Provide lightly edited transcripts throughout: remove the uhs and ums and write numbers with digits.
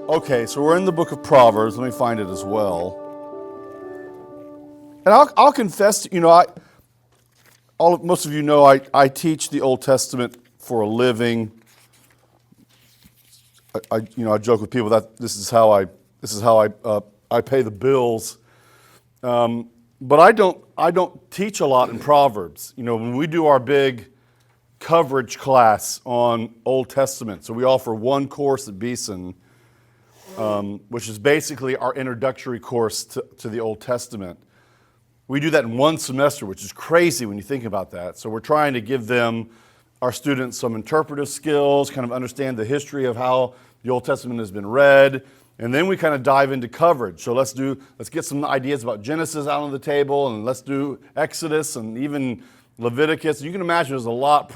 Okay, so we're in the book of Proverbs. Let me find it as well. And I'll confess, most of you know I teach the Old Testament for a living. I joke with people that this is how I pay the bills. But I don't teach a lot in Proverbs. When we do our big coverage class on Old Testament, so we offer one course at Beeson, which is basically our introductory course to the Old Testament. We do that in one semester, which is crazy when you think about that. So we're trying to give our students, some interpretive skills, kind of understand the history of how the Old Testament has been read, and then we kind of dive into coverage. So let's get some ideas about Genesis out on the table, and let's do Exodus and even Leviticus. You can imagine there's a lot.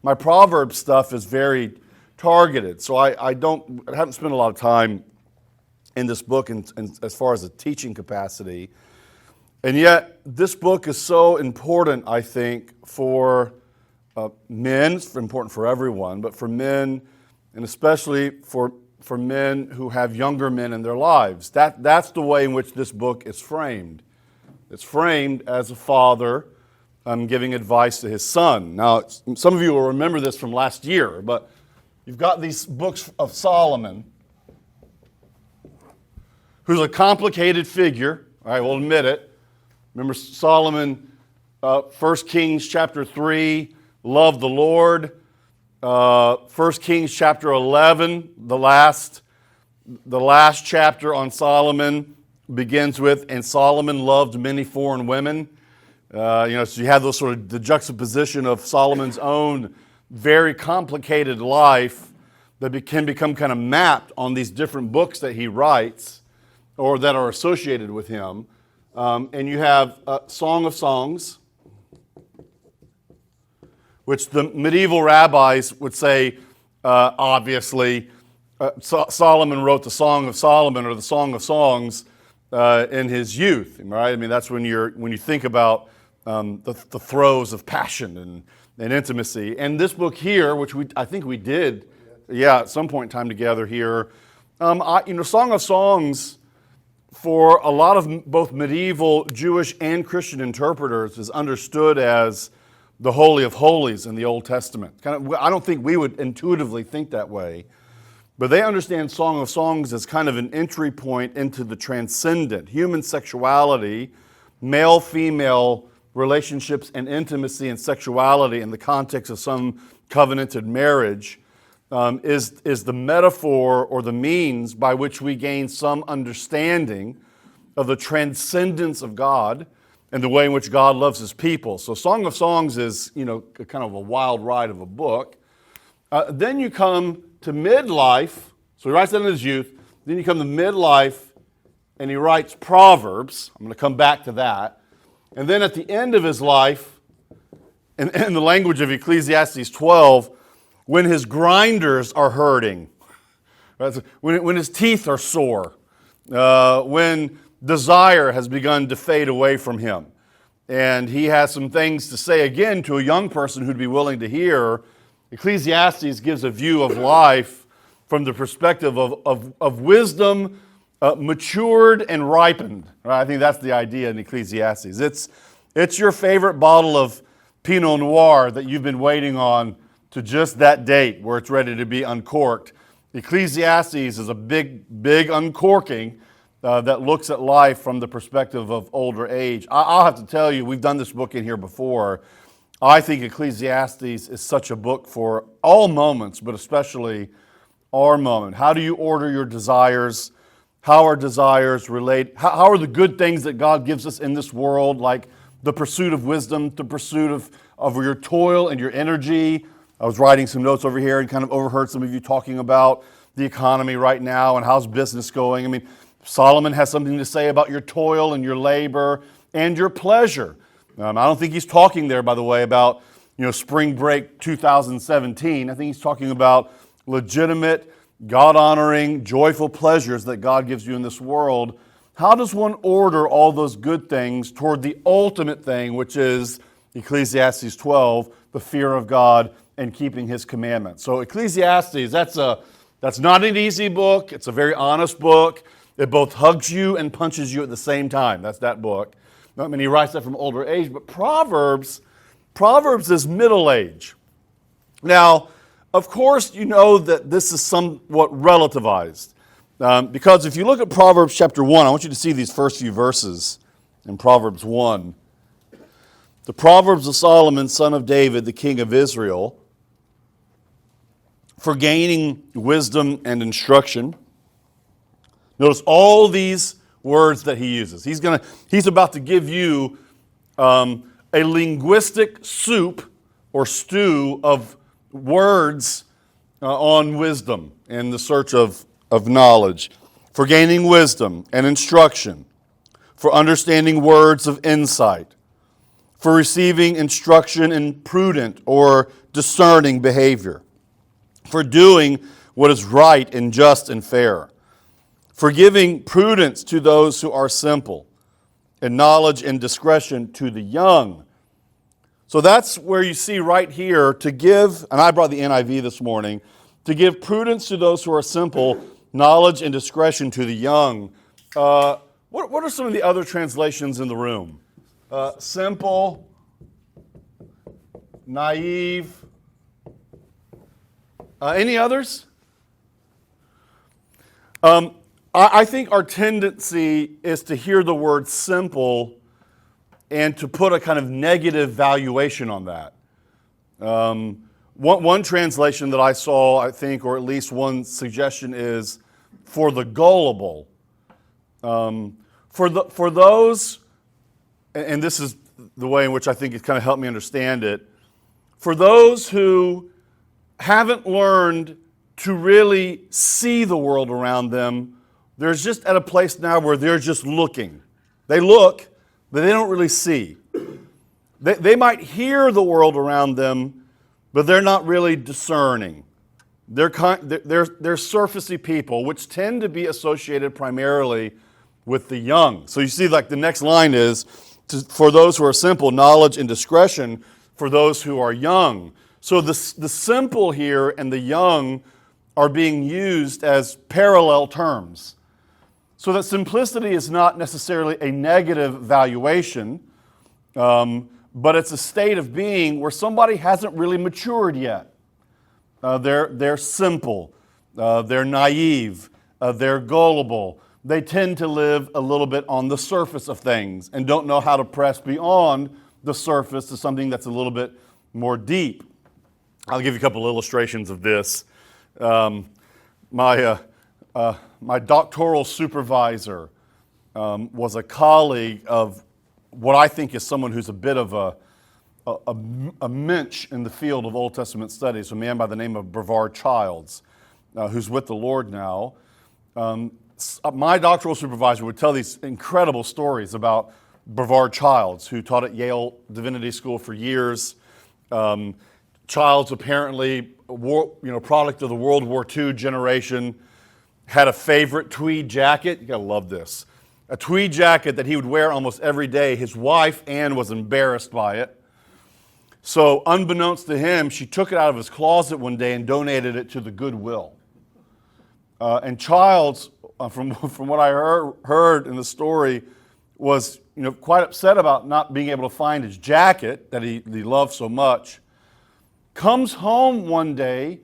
My Proverbs stuff is very targeted, so I haven't spent a lot of time in this book as far as a teaching capacity. And yet, this book is so important, I think, for men. It's important for everyone, but for men, and especially for men who have younger men in their lives. That's the way in which this book is framed. It's framed as a father giving advice to his son. Now, some of you will remember this from last year, but you've got these books of Solomon, who's a complicated figure. I will admit it. Remember Solomon, 1 Kings chapter 3, love the Lord. 1 Kings chapter 11, the last chapter on Solomon begins with, and Solomon loved many foreign women. So you have those sort of the juxtaposition of Solomon's own very complicated life that can become kind of mapped on these different books that he writes or that are associated with him. And you have Song of Songs, which the medieval rabbis would say, obviously, Solomon wrote the Song of Solomon or the Song of Songs in his youth, right? I mean, that's when you think about the throes of passion and intimacy. And this book here, which I think we did, at some point in time together here, Song of Songs, for a lot of both medieval Jewish and Christian interpreters, is understood as the Holy of Holies in the Old Testament. I don't think we would intuitively think that way, but they understand Song of Songs as kind of an entry point into the transcendent, human sexuality, male-female relationships and intimacy and sexuality in the context of some covenanted marriage. Is the metaphor or the means by which we gain some understanding of the transcendence of God and the way in which God loves his people. So Song of Songs is, kind of a wild ride of a book. Then you come to midlife. So he writes that in his youth. Then you come to midlife, and he writes Proverbs. I'm going to come back to that. And then at the end of his life, in the language of Ecclesiastes 12, when his grinders are hurting, right? When his teeth are sore, when desire has begun to fade away from him, and he has some things to say again to a young person who'd be willing to hear, Ecclesiastes gives a view of life from the perspective of wisdom matured and ripened. Right? I think that's the idea in Ecclesiastes. It's your favorite bottle of Pinot Noir that you've been waiting on to just that date where it's ready to be uncorked. Ecclesiastes is a big uncorking that looks at life from the perspective of older age. I'll have to tell you, we've done this book in here before. I think Ecclesiastes is such a book for all moments, but especially our moment. How do you order your desires? How are desires relate? How are the good things that God gives us in this world, like the pursuit of wisdom, the pursuit of your toil and your energy? I was writing some notes over here and kind of overheard some of you talking about the economy right now and how's business going. I mean, Solomon has something to say about your toil and your labor and your pleasure. I don't think he's talking there, by the way, about spring break 2017. I think he's talking about legitimate, God-honoring, joyful pleasures that God gives you in this world. How does one order all those good things toward the ultimate thing, which is Ecclesiastes 12, the fear of God and keeping his commandments? So Ecclesiastes, that's a That's not an easy book. It's a very honest book. It both hugs you and punches you at the same time. That's that book. I mean, he writes that from older age, but Proverbs is middle age. Now, of course, you know that this is somewhat relativized. Because if you look at Proverbs chapter 1, I want you to see these first few verses in Proverbs 1. The Proverbs of Solomon, son of David, the king of Israel, for gaining wisdom and instruction. Notice all these words that he uses. He's about to give you a linguistic soup or stew of words on wisdom and the search of knowledge. For gaining wisdom and instruction. For understanding words of insight. For receiving instruction in prudent or discerning behavior. For doing what is right and just and fair. For giving prudence to those who are simple, and knowledge and discretion to the young. So that's where you see right here to give, and I brought the NIV this morning, to give prudence to those who are simple, knowledge and discretion to the young. What are some of the other translations in the room? Simple, naive. Any others? I think our tendency is to hear the word simple and to put a kind of negative valuation on that. One translation that I saw, I think, or at least one suggestion is for the gullible. For those, and this is the way in which I think it kind of helped me understand it, for those who haven't learned to really see the world around them, they're just at a place now where they're just looking. They look, but they don't really see. They might hear the world around them, but they're not really discerning. They're surfacey people, which tend to be associated primarily with the young. So you see, like the next line is, for those who are simple, knowledge and discretion for those who are young. So the simple here and the young are being used as parallel terms. So that simplicity is not necessarily a negative valuation, but it's a state of being where somebody hasn't really matured yet. They're simple, they're naive, they're gullible. They tend to live a little bit on the surface of things and don't know how to press beyond the surface to something that's a little bit more deep. I'll give you a couple of illustrations of this. My doctoral supervisor was a colleague of what I think is someone who's a bit of a mensch in the field of Old Testament studies, a man by the name of Brevard Childs, who's with the Lord now. My doctoral supervisor would tell these incredible stories about Brevard Childs, who taught at Yale Divinity School for years. Childs apparently, product of the World War II generation, had a favorite tweed jacket. You gotta love this. A tweed jacket that he would wear almost every day. His wife, Anne, was embarrassed by it. So unbeknownst to him, she took it out of his closet one day and donated it to the Goodwill. And Childs, from what I heard in the story, was quite upset about not being able to find his jacket that he loved so much. Comes home one day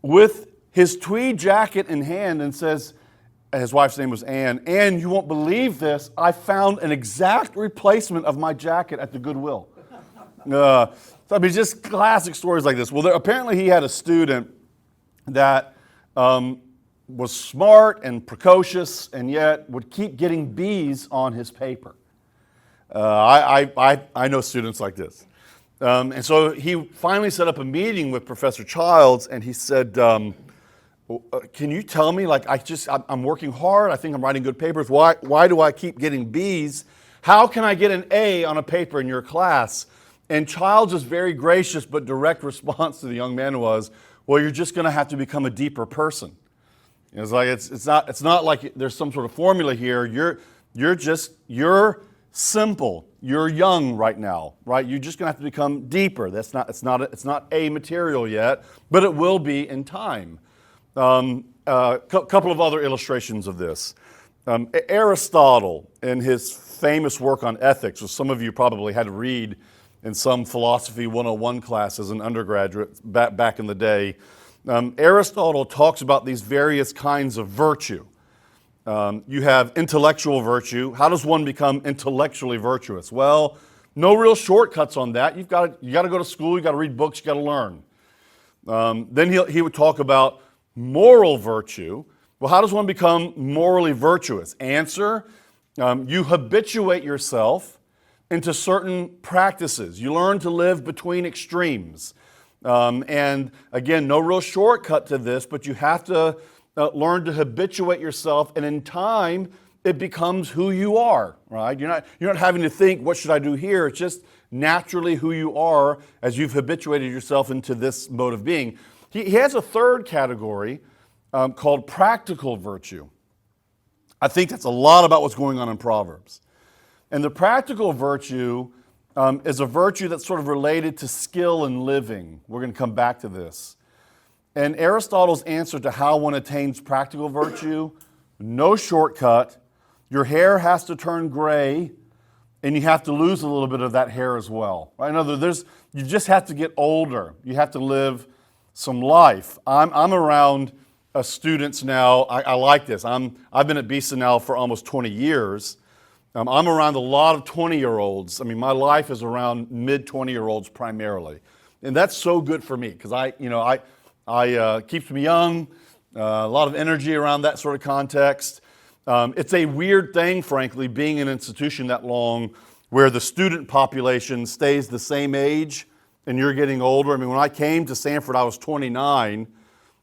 with his tweed jacket in hand and says, his wife's name was Anne, "Anne, you won't believe this. I found an exact replacement of my jacket at the Goodwill." Just classic stories like this. Well, apparently he had a student that was smart and precocious and yet would keep getting B's on his paper. I know students like this. And so he finally set up a meeting with Professor Childs, and he said, can you tell me, I'm working hard, I think I'm writing good papers, why do I keep getting B's? How can I get an A on a paper in your class? And Childs' very gracious but direct response to the young man was, well, you're just going to have to become a deeper person. It's like it's not like there's some sort of formula here. You're simple. You're young right now, right? You're just going to have to become deeper. It's not a material yet, but it will be in time. Couple of other illustrations of this. Aristotle, in his famous work on ethics, which some of you probably had to read in some philosophy 101 class as an undergraduate back in the day, Aristotle talks about these various kinds of virtue. You have intellectual virtue. How does one become intellectually virtuous? Well, no real shortcuts on that. You got to go to school. You got to read books. You got to learn. Then he would talk about moral virtue. Well, how does one become morally virtuous? Answer: you habituate yourself into certain practices. You learn to live between extremes. And again, no real shortcut to this, but you have to learn to habituate yourself, and in time, it becomes who you are, right? You're not having to think, what should I do here? It's just naturally who you are as you've habituated yourself into this mode of being. He has a third category called practical virtue. I think that's a lot about what's going on in Proverbs. And the practical virtue is a virtue that's sort of related to skill in living. We're going to come back to this. And Aristotle's answer to how one attains practical virtue: no shortcut. Your hair has to turn gray, and you have to lose a little bit of that hair as well. Right? In other words, you just have to get older. You have to live some life. I'm around students now. I like this. I've been at Beeson now for almost 20 years. I'm around a lot of 20-year-olds. I mean, my life is around mid-20-year-olds primarily, and that's so good for me because I keeps me young. A lot of energy around that sort of context. It's a weird thing, frankly, being in an institution that long, where the student population stays the same age, and you're getting older. I mean, when I came to Sanford, I was 29.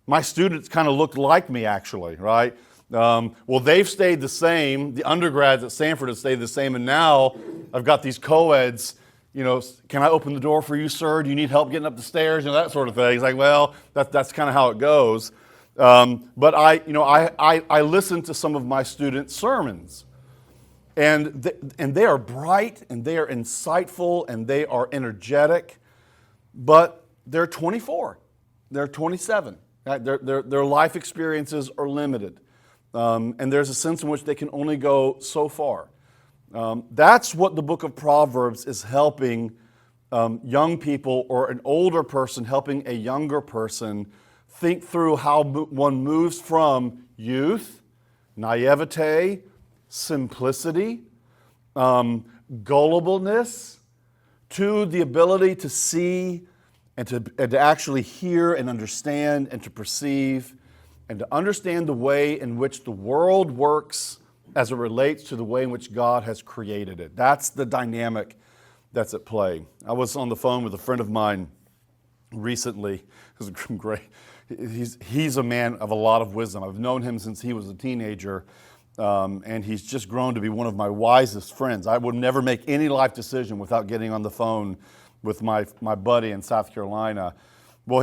My students kind of looked like me, actually, right? Well, they've stayed the same. The undergrads at Sanford have stayed the same, and now I've got these co-eds. Can I open the door for you, sir? Do you need help getting up the stairs? That sort of thing. It's like, well, that's kind of how it goes. But I listen to some of my students' sermons, and they are bright, and they are insightful, and they are energetic, but they're 24, they're 27. Right? Their life experiences are limited. And there's a sense in which they can only go so far. That's what the book of Proverbs is helping young people, or an older person helping a younger person think through how one moves from youth, naivete, simplicity, gullibleness, to the ability to see and to actually hear and understand and to perceive and to understand the way in which the world works as it relates to the way in which God has created it. That's the dynamic that's at play. I was on the phone with a friend of mine recently. It was great. He's a man of a lot of wisdom. I've known him since he was a teenager, and he's just grown to be one of my wisest friends. I would never make any life decision without getting on the phone with my buddy in South Carolina. Well,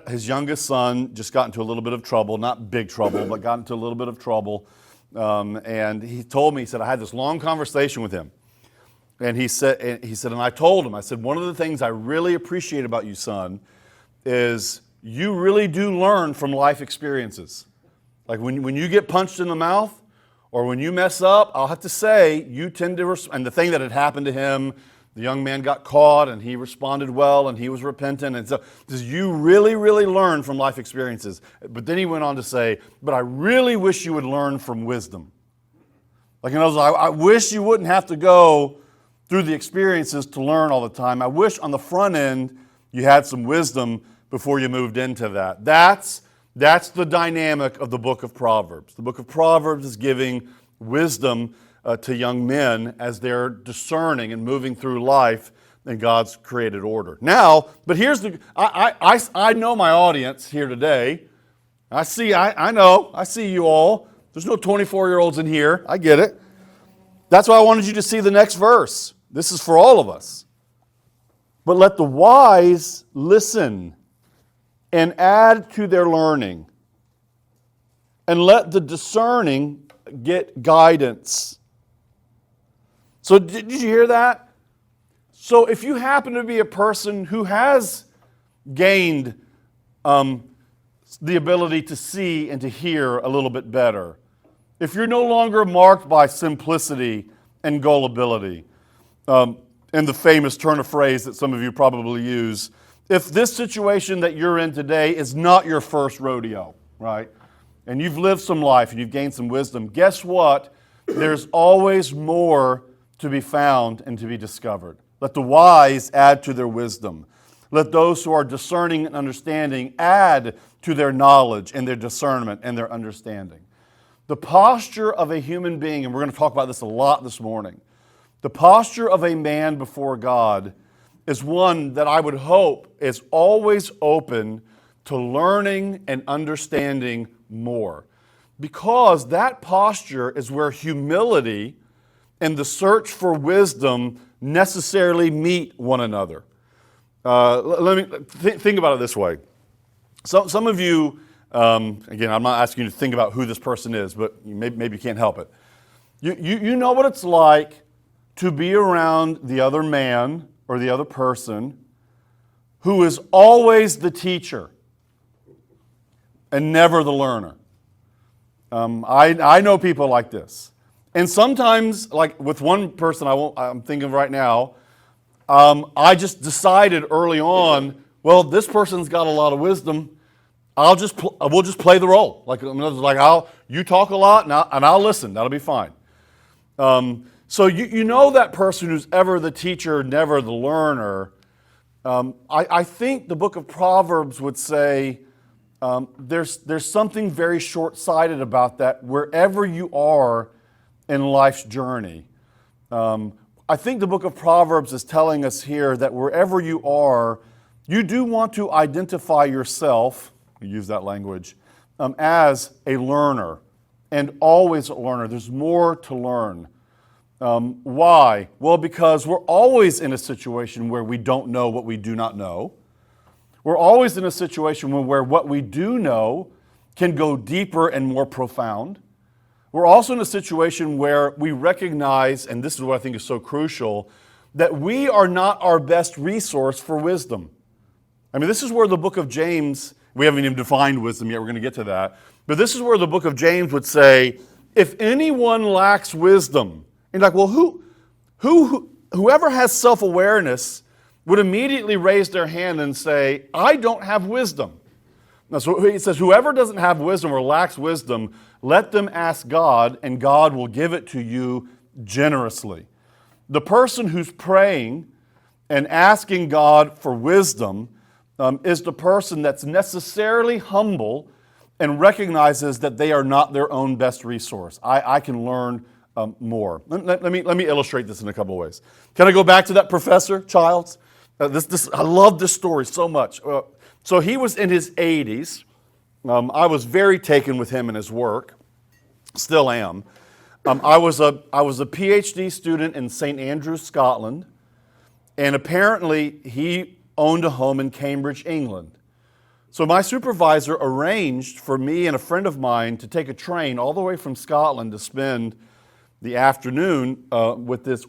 his youngest son just got into a little bit of trouble, not big trouble, but got into a little bit of trouble. And he told me, he said, I had this long conversation with him. And he said, and I told him, I said, one of the things I really appreciate about you, son, is you really do learn from life experiences. Like when you get punched in the mouth, or when you mess up, I'll have to say, you tend to, and the thing that had happened to him, the young man got caught, and he responded well, and he was repentant. And so you really, really learn from life experiences. But then he went on to say, but I really wish you would learn from wisdom. Like, in other words, I wish you wouldn't have to go through the experiences to learn all the time. I wish on the front end you had some wisdom before you moved into that. That's the dynamic of the book of Proverbs. The book of Proverbs is giving wisdom to young men as they're discerning and moving through life in God's created order. Now, but here's I know my audience here today. I see you all. There's no 24-year-olds in here. I get it. That's why I wanted you to see the next verse. This is for all of us. But let the wise listen and add to their learning, and let the discerning get guidance. So did you hear that? So if you happen to be a person who has gained the ability to see and to hear a little bit better. If you're no longer marked by simplicity and gullibility, and the famous turn of phrase that some of you probably use, if this situation that you're in today is not your first rodeo, right, and you've lived some life and you've gained some wisdom, guess what? There's always more to be found and to be discovered. Let the wise add to their wisdom. Let those who are discerning and understanding add to their knowledge and their discernment and their understanding. The posture of a human being, and we're going to talk about this a lot this morning, the posture of a man before God is one that I would hope is always open to learning and understanding more. Because that posture is where humility and the search for wisdom necessarily meet one another. Let me think about it this way. Some of you, again, I'm not asking you to think about who this person is, but maybe you can't help it. You know what it's like to be around the other man or the other person who is always the teacher and never the learner. I know people like this. And sometimes, like with one person I'm thinking of right now, I just decided early on, well, this person's got a lot of wisdom. We'll just play the role. You talk a lot and I'll listen. That'll be fine. So you know that person who's ever the teacher, never the learner. I think the book of Proverbs would say there's something very short-sighted about that wherever you are in life's journey. I think the book of Proverbs is telling us here that wherever you are, you do want to identify yourself, we use that language, as a learner, and always a learner. There's more to learn. Why? Well, because we're always in a situation where we don't know what we do not know. We're always in a situation where what we do know can go deeper and more profound. We're also in a situation where we recognize, and this is what I think is so crucial, that we are not our best resource for wisdom. I mean, this is where the book of James, we haven't even defined wisdom yet, we're going to get to that, but this is where the book of James would say, if anyone lacks wisdom, and you're like, well, whoever has self-awareness would immediately raise their hand and say, I don't have wisdom. Now, so he says, whoever doesn't have wisdom or lacks wisdom, let them ask God, and God will give it to you generously. The person who's praying and asking God for wisdom is the person that's necessarily humble and recognizes that they are not their own best resource. I can learn more. Let me illustrate this in a couple ways. Can I go back to that professor, Childs? I love this story so much. So he was in his 80s. I was very taken with him and his work. Still am. I was a PhD student in St. Andrews, Scotland, and apparently he owned a home in Cambridge, England. So my supervisor arranged for me and a friend of mine to take a train all the way from Scotland to spend the afternoon with this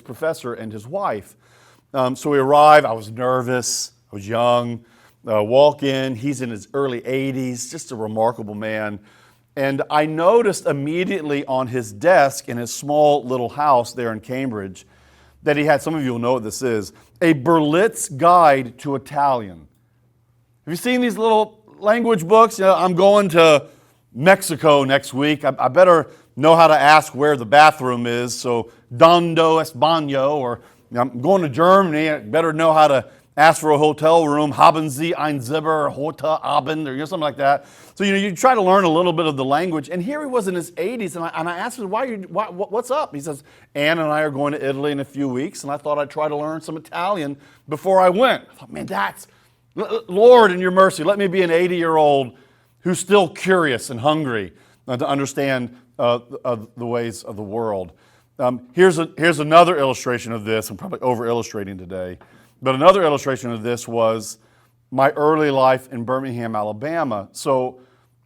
professor and his wife. So we arrived. I was nervous. I was young. Walk in. He's in his early 80s, just a remarkable man. And I noticed immediately on his desk in his small little house there in Cambridge that he had, some of you will know what this is, a Berlitz Guide to Italian. Have you seen these little language books? You know, I'm going to Mexico next week. I better know how to ask where the bathroom is. So, Dondo es baño, or I'm going to Germany. I better know how to ask for a hotel room. Haben Sie ein Zimmer, Hotel Abend, or something like that. So, you try to learn a little bit of the language. And here he was in his 80s, and I asked him, what's up? He says, Ann and I are going to Italy in a few weeks, and I thought I'd try to learn some Italian before I went. I thought, man, Lord, in your mercy, let me be an 80-year-old who's still curious and hungry to understand the ways of the world. Here's another illustration of this. I'm probably over-illustrating today. But another illustration of this was my early life in Birmingham, Alabama. So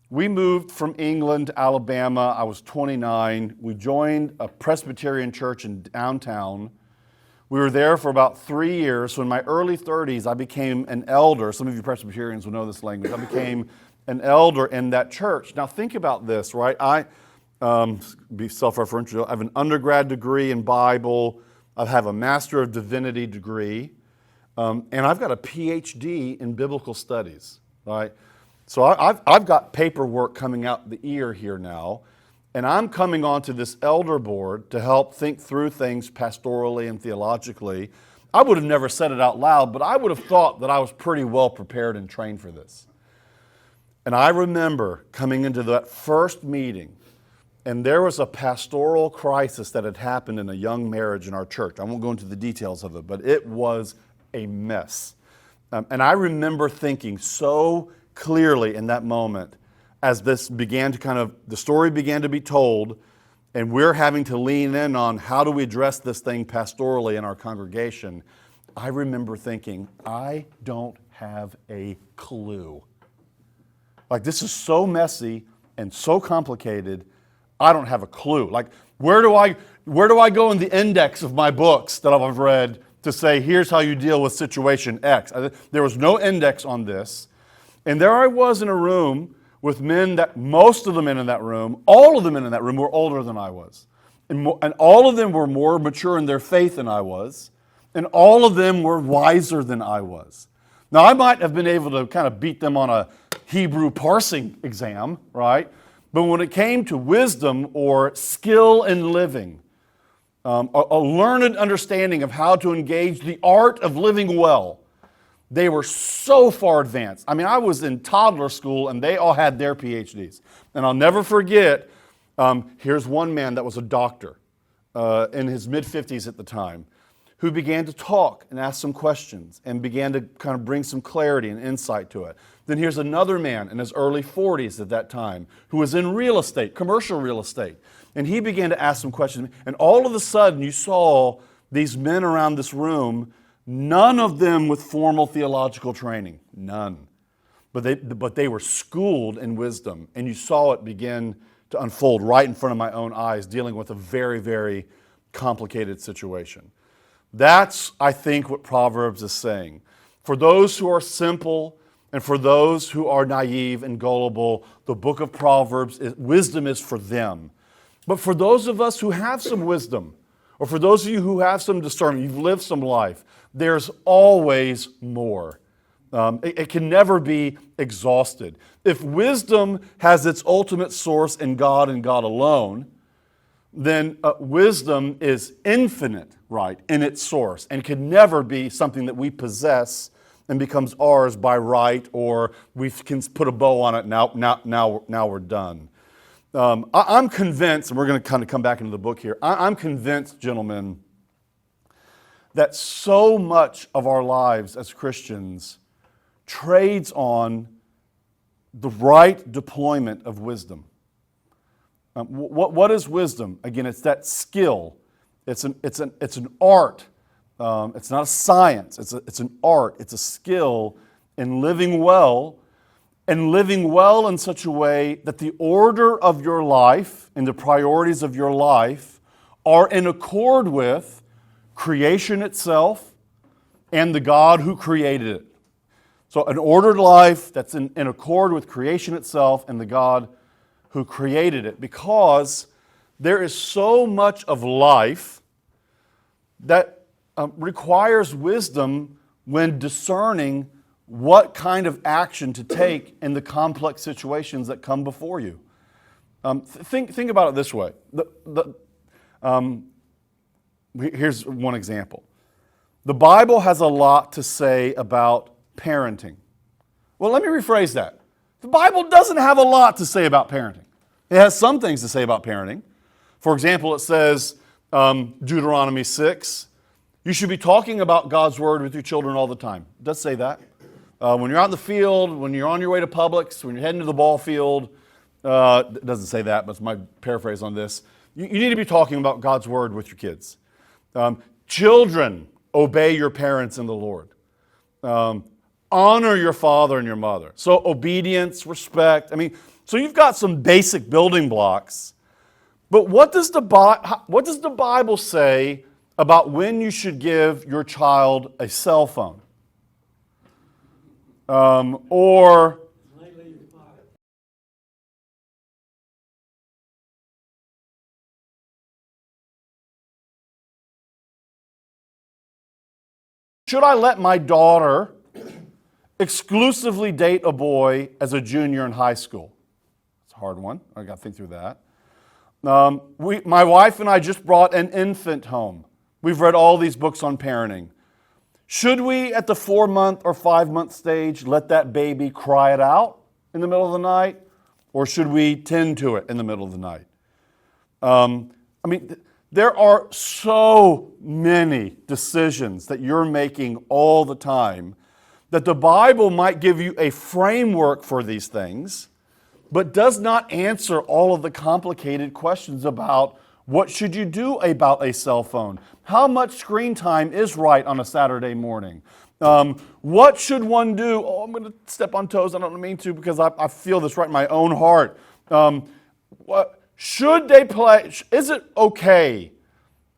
we moved from England to Alabama. I was 29. We joined a Presbyterian church in downtown. We were there for about 3 years. So in my early 30s, I became an elder. Some of you Presbyterians will know this language. I became an elder in that church. Now think about this, right? I be self-referential. I have an undergrad degree in Bible. I have a Master of Divinity degree. And I've got a PhD in biblical studies, right? So I've got paperwork coming out the ear here now, and I'm coming onto this elder board to help think through things pastorally and theologically. I would have never said it out loud, but I would have thought that I was pretty well prepared and trained for this. And I remember coming into that first meeting, and there was a pastoral crisis that had happened in a young marriage in our church. I won't go into the details of it, but it was a mess. And I remember thinking so clearly in that moment, as this began to the story began to be told, and we're having to lean in on how do we address this thing pastorally in our congregation, I remember thinking, I don't have a clue. Like, this is so messy and so complicated, I don't have a clue. Like, where do I go in the index of my books that I've read to say, here's how you deal with situation X? There was no index on this. And there I was in a room with men that, most of the men in that room, all of the men in that room were older than I was. And all of them were more mature in their faith than I was. And all of them were wiser than I was. Now, I might have been able to kind of beat them on a Hebrew parsing exam, right? But when it came to wisdom or skill in living, a learned understanding of how to engage the art of living well, they were so far advanced. I mean, I was in toddler school and they all had their PhDs. And I'll never forget, here's one man that was a doctor in his mid-50s at the time, who began to talk and ask some questions and began to kind of bring some clarity and insight to it. Then here's another man in his early 40s at that time who was in real estate, commercial real estate. And he began to ask some questions. And all of a sudden you saw these men around this room, none of them with formal theological training, none. But they were schooled in wisdom. And you saw it begin to unfold right in front of my own eyes, dealing with a very, very complicated situation. That's, I think, what Proverbs is saying. For those who are simple and for those who are naive and gullible, the book of Proverbs, wisdom is for them. But for those of us who have some wisdom, or for those of you who have some discernment, you've lived some life, there's always more. It can never be exhausted. If wisdom has its ultimate source in God and God alone, then wisdom is infinite, right, in its source, and can never be something that we possess and becomes ours by right, or we can put a bow on it, now we're done. I'm convinced, and we're going to kind of come back into the book here, I'm convinced, gentlemen, that so much of our lives as Christians trades on the right deployment of wisdom. What is wisdom? Again, it's that skill. It's an art. It's not a science. It's an art. It's a skill in living well, and living well in such a way that the order of your life and the priorities of your life are in accord with creation itself and the God who created it. So an ordered life that's in accord with creation itself and the God who created it, because there is so much of life that requires wisdom when discerning what kind of action to take in the complex situations that come before you. Think about it this way. Here's one example. The Bible has a lot to say about parenting. Well, let me rephrase that. The Bible doesn't have a lot to say about parenting. It has some things to say about parenting. For example, it says, Deuteronomy 6, you should be talking about God's Word with your children all the time. It does say that. When you're out in the field, when you're on your way to Publix, when you're heading to the ball field, it doesn't say that, but it's my paraphrase on this. You need to be talking about God's Word with your kids. Children, obey your parents in the Lord. Honor your father and your mother. So obedience, respect. So you've got some basic building blocks. But what does the Bible say about when you should give your child a cell phone? Or should I let my daughter exclusively date a boy as a junior in high school? It's a hard one. I got to think through that. My wife and I just brought an infant home. We've read all these books on parenting. Should we, at the 4-month or 5-month stage, let that baby cry it out in the middle of the night? Or should we tend to it in the middle of the night? There are so many decisions that you're making all the time that the Bible might give you a framework for these things, but does not answer all of the complicated questions about what should you do about a cell phone? How much screen time is right on a Saturday morning? What should one do? Oh, I'm going to step on toes. I don't mean to because I feel this right in my own heart. Should they play? Is it okay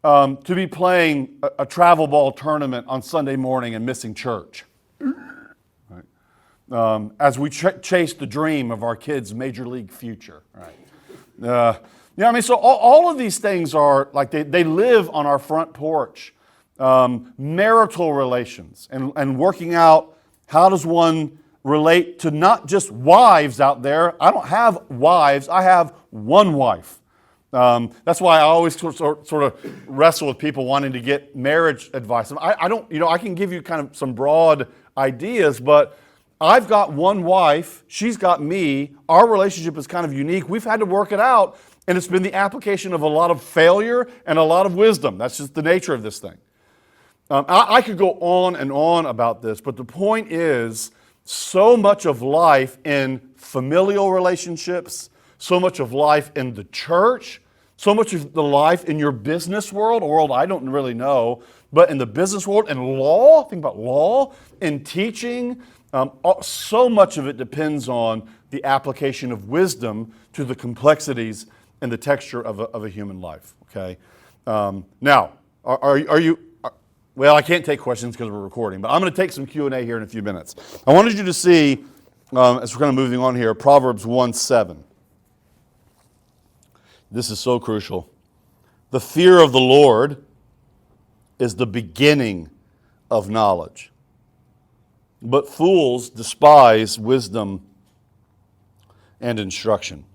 to be playing a travel ball tournament on Sunday morning and missing church? Right. As we chase the dream of our kids' major league future. Right. So all of these things are like they live on our front porch. Marital relations and working out how does one relate to not just wives out there. I don't have wives. I have one wife. That's why I always sort of wrestle with people wanting to get marriage advice. I don't, I can give you kind of some broad ideas, but I've got one wife. She's got me. Our relationship is kind of unique. We've had to work it out, and it's been the application of a lot of failure and a lot of wisdom. That's just the nature of this thing. I could go on and on about this, but the point is, so much of life in familial relationships, so much of life in the church, so much of the life in your business world, a world I don't really know, but in the business world and law, think about law and teaching, so much of it depends on the application of wisdom to the complexities and the texture of a human life. Okay. Now, are you? Well, I can't take questions because we're recording, but I'm going to take some Q&A here in a few minutes. I wanted you to see, as we're kind of moving on here, Proverbs 1:7. This is so crucial. The fear of the Lord is the beginning of knowledge, but fools despise wisdom and instruction.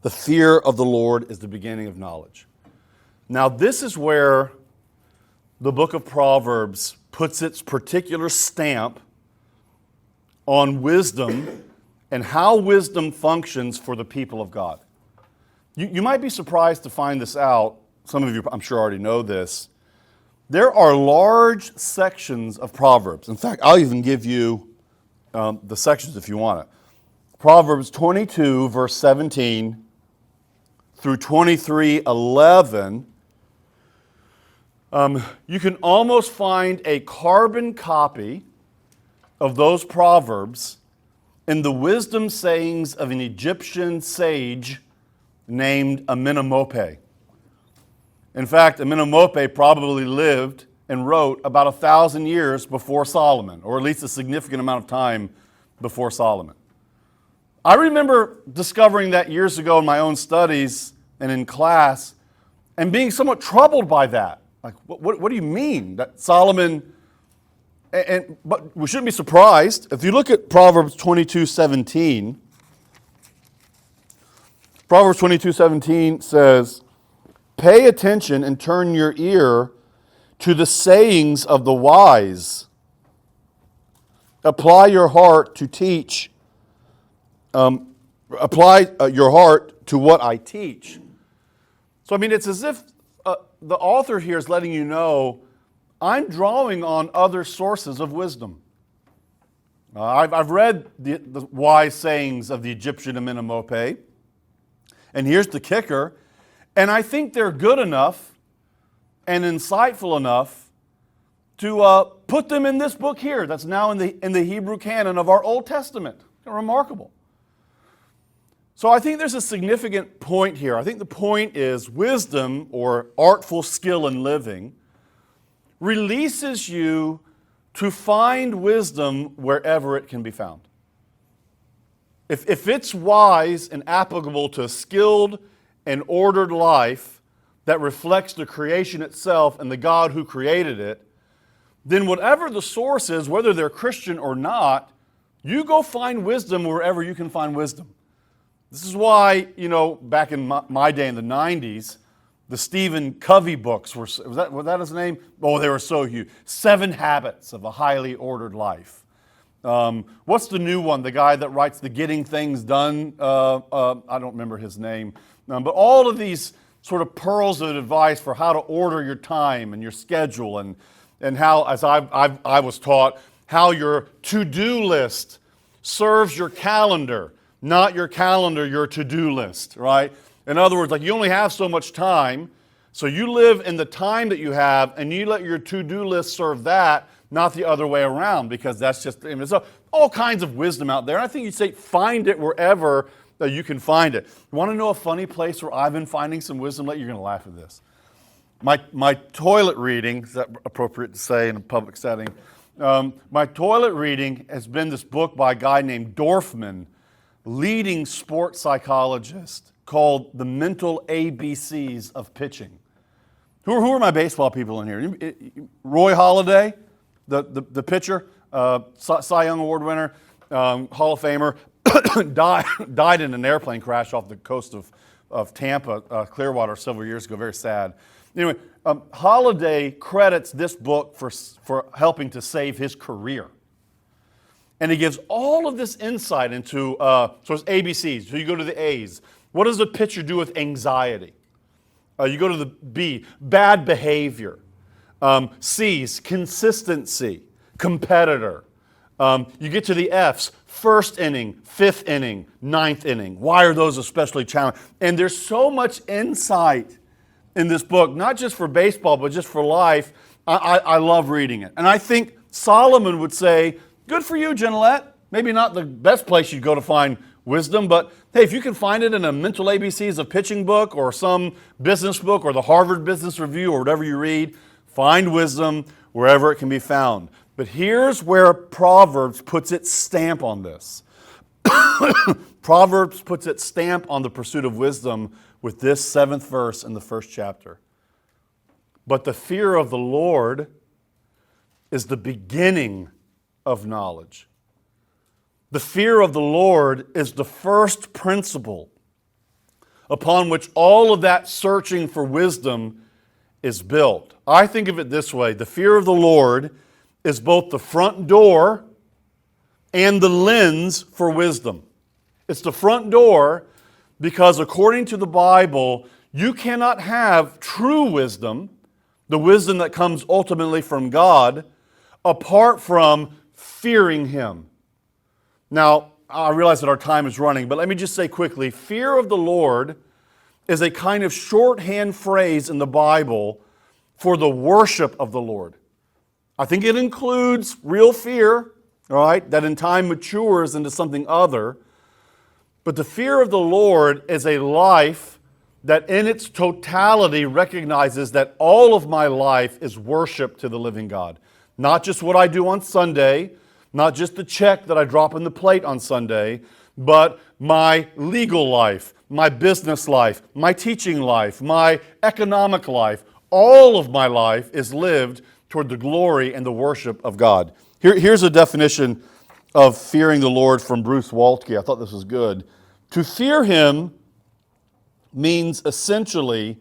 The fear of the Lord is the beginning of knowledge. Now, this is where the book of Proverbs puts its particular stamp on wisdom and how wisdom functions for the people of God. You might be surprised to find this out. Some of you, I'm sure, already know this. There are large sections of Proverbs. In fact, I'll even give you the sections if you want it. Proverbs 22, verse 17 through 23:11. You can almost find a carbon copy of those Proverbs in the wisdom sayings of an Egyptian sage named Amenemope. In fact, Amenemope probably lived and wrote about 1,000 years before Solomon, or at least a significant amount of time before Solomon. I remember discovering that years ago in my own studies and in class and being somewhat troubled by that. Like, what do you mean that Solomon, but we shouldn't be surprised. If you look at Proverbs 22:17, Proverbs 22:17 says, "Pay attention and turn your ear to the sayings of the wise. Apply your heart to teach. Apply your heart to what I teach." So, it's as if the author here is letting you know, I'm drawing on other sources of wisdom. I've read the wise sayings of the Egyptian Amenemope, and here's the kicker, and I think they're good enough and insightful enough to put them in this book here that's now in the Hebrew canon of our Old Testament. Remarkable. So I think there's a significant point here. I think the point is wisdom or artful skill in living releases you to find wisdom wherever it can be found. If it's wise and applicable to a skilled and ordered life that reflects the creation itself and the God who created it, then whatever the source is, whether they're Christian or not, you go find wisdom wherever you can find wisdom. This is why, back in my day in the 90s, the Stephen Covey books was that his name? Oh, they were so huge. 7 Habits of a Highly Ordered Life. What's the new one? The guy that writes the Getting Things Done? I don't remember his name. But all of these sort of pearls of advice for how to order your time and your schedule, and how, as I was taught, how your to-do list serves your calendar, not your calendar your to-do list, right? In other words, like, you only have so much time, so you live in the time that you have, and you let your to-do list serve that, not the other way around, because that's just, there's all kinds of wisdom out there. And I think you'd say find it wherever that you can find it. You want to know a funny place where I've been finding some wisdom lately? You're going to laugh at this. My toilet reading, is that appropriate to say in a public setting? My toilet reading has been this book by a guy named Dorfman, leading sports psychologist, called The Mental ABCs of Pitching. Who are my baseball people in here? Roy Halladay, the pitcher, Cy Young Award winner, Hall of Famer, died in an airplane crash off the coast of Tampa, Clearwater, several years ago. Very sad. Anyway, Halladay credits this book for helping to save his career. And he gives all of this insight into, so it's ABCs. So you go to the A's. What does a pitcher do with anxiety? You go to the B, bad behavior. C's, consistency, competitor. You get to the F's, first inning, fifth inning, ninth inning. Why are those especially challenging? And there's so much insight in this book, not just for baseball, but just for life. I love reading it. And I think Solomon would say, good for you, Gignilliat. Maybe not the best place you'd go to find wisdom, but hey, if you can find it in a Mental ABCs of Pitching book or some business book or the Harvard Business Review or whatever you read, find wisdom wherever it can be found. But here's where Proverbs puts its stamp on this. Proverbs puts its stamp on the pursuit of wisdom with this 7th verse in the 1st chapter. But the fear of the Lord is the beginning of knowledge. The fear of the Lord is the first principle upon which all of that searching for wisdom is built. I think of it this way. The fear of the Lord is both the front door and the lens for wisdom. It's the front door because according to the Bible, you cannot have true wisdom, the wisdom that comes ultimately from God, apart from fearing Him. Now, I realize that our time is running, but let me just say quickly, fear of the Lord is a kind of shorthand phrase in the Bible for the worship of the Lord. I think it includes real fear, all right, that in time matures into something other. But the fear of the Lord is a life that in its totality recognizes that all of my life is worship to the living God. Not just what I do on Sunday, not just the check that I drop in the plate on Sunday, but my legal life, my business life, my teaching life, my economic life. All of my life is lived toward the glory and the worship of God. Here's a definition of fearing the Lord from Bruce Waltke. I thought this was good. To fear Him means essentially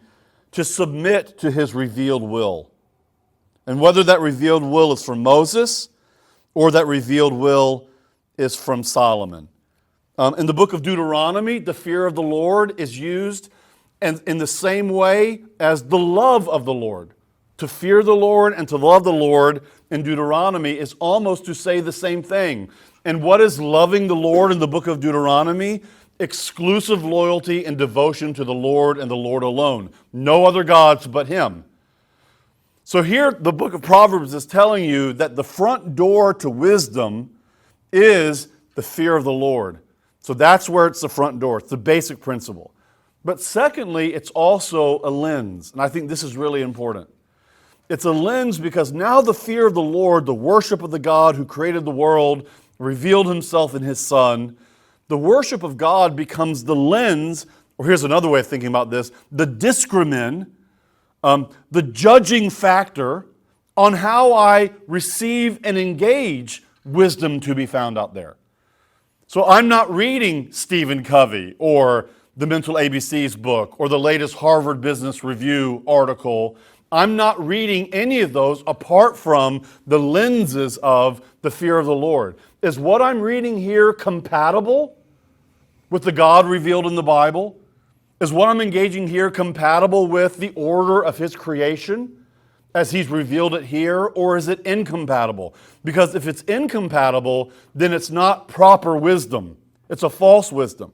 to submit to His revealed will. And whether that revealed will is from Moses or that revealed will is from Solomon. In the book of Deuteronomy, the fear of the Lord is used in the same way as the love of the Lord. To fear the Lord and to love the Lord in Deuteronomy is almost to say the same thing. And what is loving the Lord in the book of Deuteronomy? Exclusive loyalty and devotion to the Lord and the Lord alone. No other gods but Him. So here the book of Proverbs is telling you that the front door to wisdom is the fear of the Lord. So that's where it's the front door. It's the basic principle. But secondly, it's also a lens. And I think this is really important. It's a lens because now the fear of the Lord, the worship of the God who created the world, revealed himself in his Son, the worship of God becomes the lens, or here's another way of thinking about this, the discrimin, the judging factor on how I receive and engage wisdom to be found out there. So I'm not reading Stephen Covey or the Mental ABC's book or the latest Harvard Business Review article. I'm not reading any of those apart from the lenses of the fear of the Lord. Is what I'm reading here compatible with the God revealed in the Bible? Is what I'm engaging here compatible with the order of his creation as he's revealed it here, or is it incompatible? Because if it's incompatible, then it's not proper wisdom. It's a false wisdom.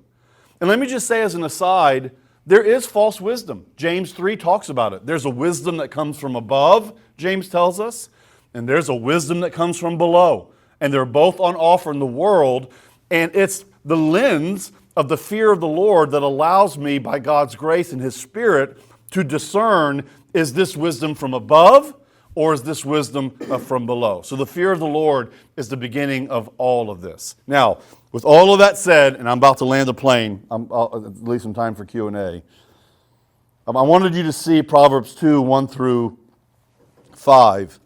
And let me just say as an aside, there is false wisdom. James 3 talks about it. There's a wisdom that comes from above, James tells us, and there's a wisdom that comes from below. And they're both on offer in the world, and it's the lens of the fear of the Lord that allows me, by God's grace and his Spirit, to discern, is this wisdom from above or is this wisdom from below? So the fear of the Lord is the beginning of all of this. Now, with all of that said, and I'm about to land the plane, I'll leave some time for Q&A. I wanted you to see Proverbs 2, 1 through 5.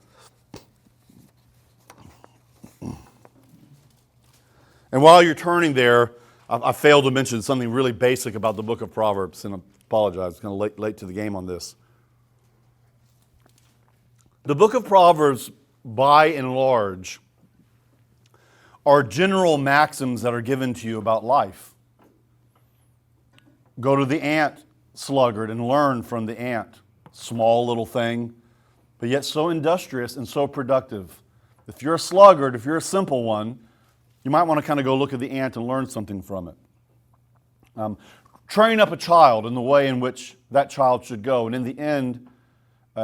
And while you're turning there, I failed to mention something really basic about the book of Proverbs, and I apologize, I'm kind of late to the game on this. The book of Proverbs, by and large, are general maxims that are given to you about life. Go to the ant sluggard and learn from the ant. Small little thing, but yet so industrious and so productive. If you're a sluggard, if you're a simple one, you might want to kind of go look at the ant and learn something from it. Train up a child in the way in which that child should go, and in the end,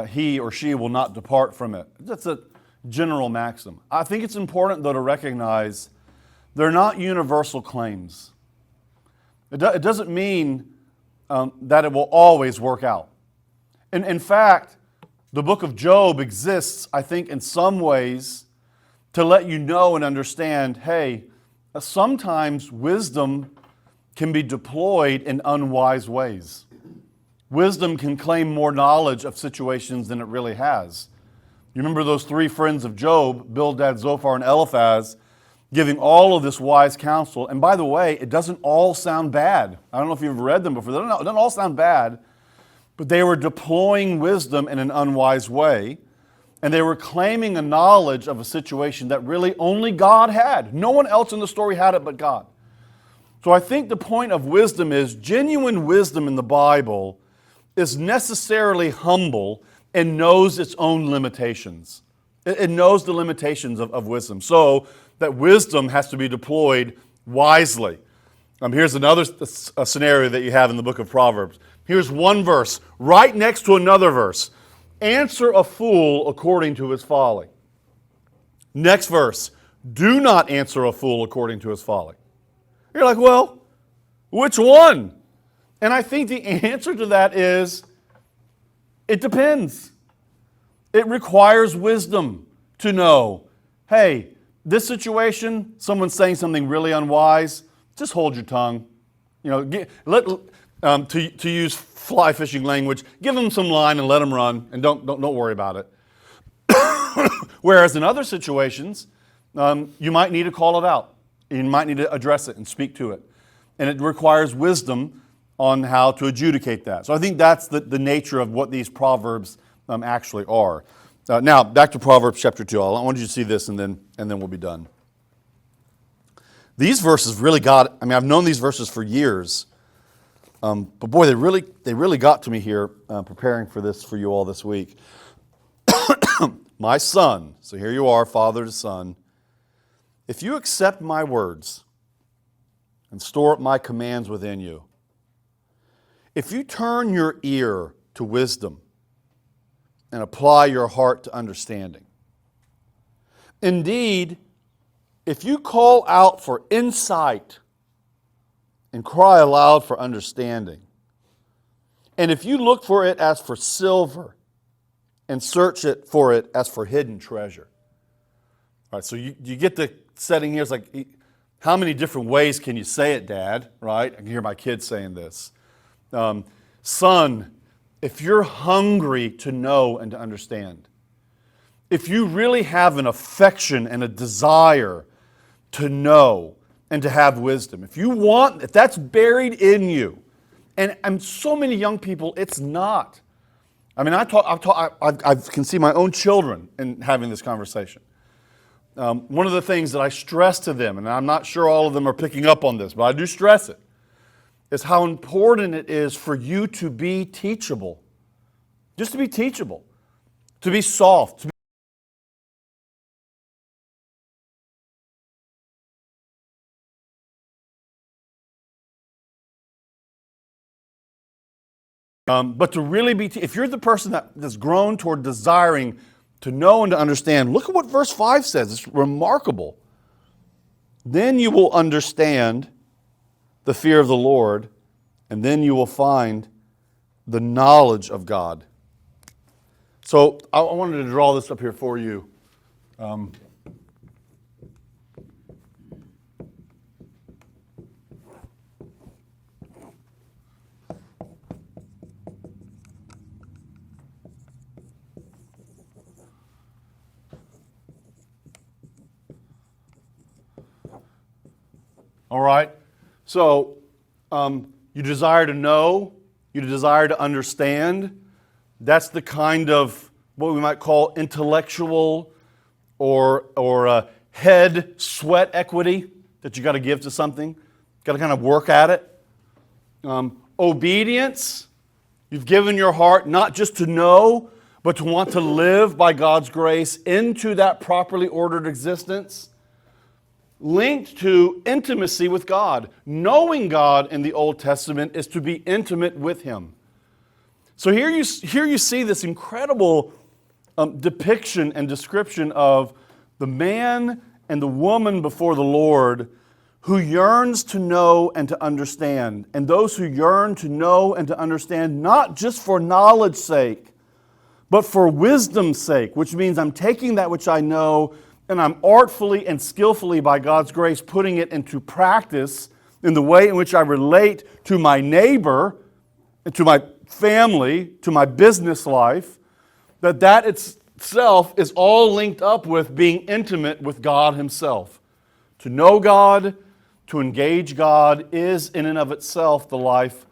he or she will not depart from it. That's a general maxim. I think it's important, though, to recognize they're not universal claims. It doesn't mean that it will always work out. And in fact, the book of Job exists, I think, in some ways to let you know and understand, hey, sometimes wisdom can be deployed in unwise ways. Wisdom can claim more knowledge of situations than it really has. You remember those three friends of Job, Bildad, Zophar, and Eliphaz, giving all of this wise counsel. And by the way, it doesn't all sound bad. I don't know if you've read them before. It doesn't all sound bad, but they were deploying wisdom in an unwise way, and they were claiming a knowledge of a situation that really only God had. No one else in the story had it but God. So I think the point of wisdom is genuine wisdom in the Bible is necessarily humble and knows its own limitations. It knows the limitations of wisdom. So that wisdom has to be deployed wisely. Here's another scenario that you have in the book of Proverbs. Here's one verse right next to another verse. Answer a fool according to his folly. Next verse. Do not answer a fool according to his folly. You're like, well, which one? And I think the answer to that is, it depends. It requires wisdom to know, hey, this situation, someone's saying something really unwise, just hold your tongue. You know, to use fly fishing language, give them some line and let them run, and don't worry about it. Whereas in other situations, you might need to call it out. You might need to address it and speak to it. And it requires wisdom on how to adjudicate that. So I think that's the nature of what these Proverbs actually are. Now, back to Proverbs chapter 2. I want you to see this and then we'll be done. These verses really I've known these verses for years, but boy, they really got to me here preparing for this for you all this week. My son, so here you are, father to son, if you accept my words and store up my commands within you, if you turn your ear to wisdom and apply your heart to understanding, indeed, if you call out for insight and cry aloud for understanding, and if you look for it as for silver and search it for it as for hidden treasure. All right, so you get the setting here. It's like, how many different ways can you say it, Dad? Right? I can hear my kids saying this. Son, if you're hungry to know and to understand, if you really have an affection and a desire to know and to have wisdom, if that's buried in you, and so many young people, it's not. I mean, I can see my own children in having this conversation. One of the things that I stress to them, and I'm not sure all of them are picking up on this, but I do stress it, is how important it is for you to be teachable. Just to be teachable. To be soft. But to really be, if you're the person that's grown toward desiring to know and to understand, look at what verse 5 says. It's remarkable. Then you will understand the fear of the Lord, and then you will find the knowledge of God. So I wanted to draw this up here for you. All right, so you desire to know, you desire to understand. That's the kind of what we might call intellectual or head sweat equity that you got to give to something. Got to kind of work at it. Obedience, you've given your heart not just to know, but to want to live by God's grace into that properly ordered existence. Linked to intimacy with God. Knowing God in the Old Testament is to be intimate with Him. So here you see this incredible depiction and description of the man and the woman before the Lord who yearns to know and to understand. And those who yearn to know and to understand not just for knowledge's sake, but for wisdom's sake, which means I'm taking that which I know and I'm artfully and skillfully, by God's grace, putting it into practice in the way in which I relate to my neighbor, and to my family, to my business life, that itself is all linked up with being intimate with God Himself. To know God, to engage God, is in and of itself the life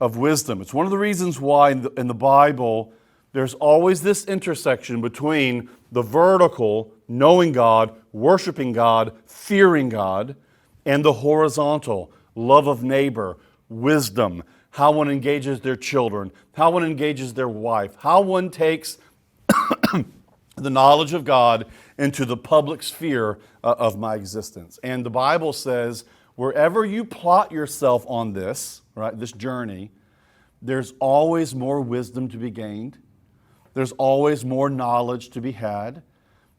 of wisdom. It's one of the reasons why in the Bible there's always this intersection between the vertical, knowing God, worshiping God, fearing God, and the horizontal, love of neighbor, wisdom, how one engages their children, how one engages their wife, how one takes the knowledge of God into the public sphere of my existence. And the Bible says, wherever you plot yourself on this, right, this journey, there's always more wisdom to be gained. There's always more knowledge to be had.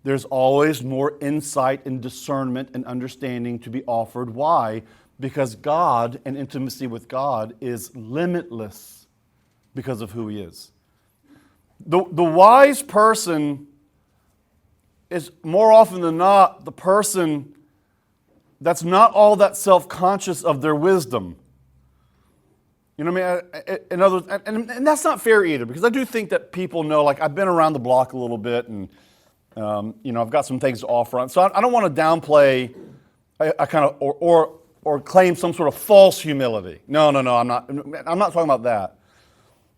There's always more insight and discernment and understanding to be offered. Why? Because God and intimacy with God is limitless because of who He is. The wise person is more often than not the person that's not all that self-conscious of their wisdom. You know what I mean? In other words, and that's not fair either, because I do think that people know, like, I've been around the block a little bit, and I've got some things to offer on. So I don't want to downplay a kind of or claim some sort of false humility. No, I'm not talking about that.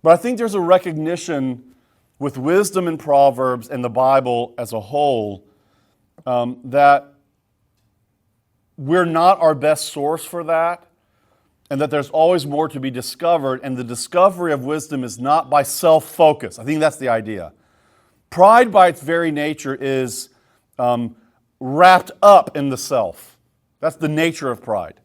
But I think there's a recognition with wisdom in Proverbs and the Bible as a whole that we're not our best source for that, and that there's always more to be discovered, and the discovery of wisdom is not by self-focus. I think that's the idea. Pride, by its very nature, is wrapped up in the self. That's the nature of pride.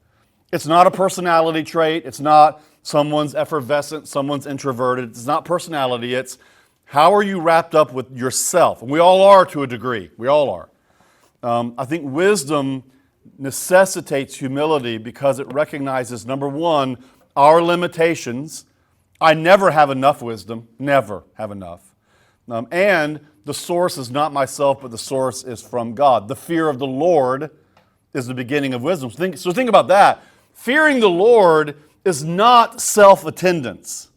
It's not a personality trait. It's not someone's effervescent, someone's introverted. It's not personality. It's how are you wrapped up with yourself? And we all are to a degree. We all are. I think wisdom necessitates humility because it recognizes, number one, our limitations. I never have enough wisdom, never have enough. And the source is not myself, but the source is from God. The fear of the Lord is the beginning of wisdom. So think about that. Fearing the Lord is not self-attendance.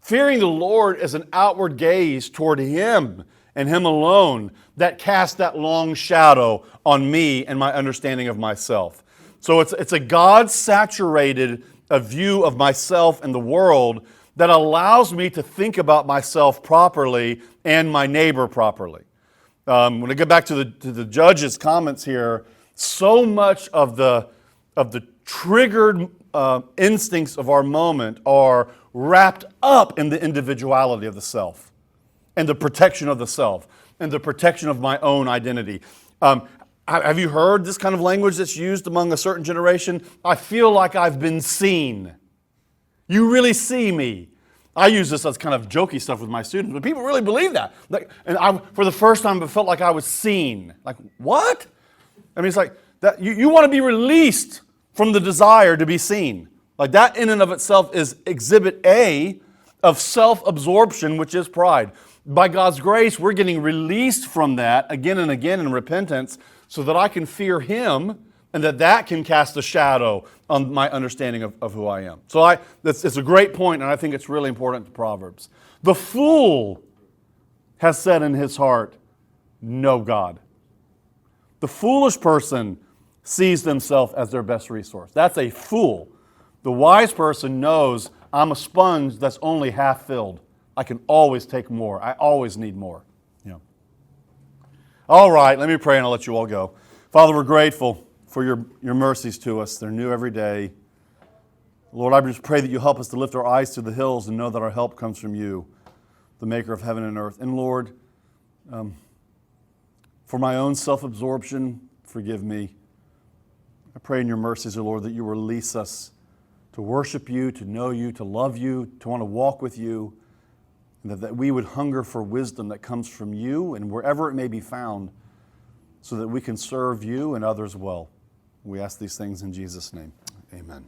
Fearing the Lord is an outward gaze toward Him and Him alone that casts that long shadow on me and my understanding of myself. So it's a God-saturated view of myself and the world that allows me to think about myself properly and my neighbor properly. When I get back to the judge's comments here, so much of the triggered instincts of our moment are wrapped up in the individuality of the self and the protection of the self and the protection of my own identity. Have you heard this kind of language that's used among a certain generation? I feel like I've been seen. You really see me. I use this as kind of jokey stuff with my students, but people really believe that. For the first time, I felt like I was seen. Like, what? I mean, it's like that. You want to be released from the desire to be seen. Like that in and of itself is exhibit A of self-absorption, which is pride. By God's grace, we're getting released from that again and again in repentance so that I can fear Him and that can cast a shadow on my understanding of who I am. So it's a great point, and I think it's really important to Proverbs. The fool has said in his heart, no God. The foolish person sees themselves as their best resource. That's a fool. The wise person knows I'm a sponge that's only half filled. I can always take more. I always need more. Yeah. All right, let me pray and I'll let you all go. Father, we're grateful for your mercies to us. They're new every day. Lord, I just pray that you help us to lift our eyes to the hills and know that our help comes from you, the maker of heaven and earth. And Lord, for my own self-absorption, forgive me. I pray in your mercies, O Lord, that you release us to worship you, to know you, to love you, to want to walk with you, and that we would hunger for wisdom that comes from you and wherever it may be found, so that we can serve you and others well. We ask these things in Jesus' name. Amen.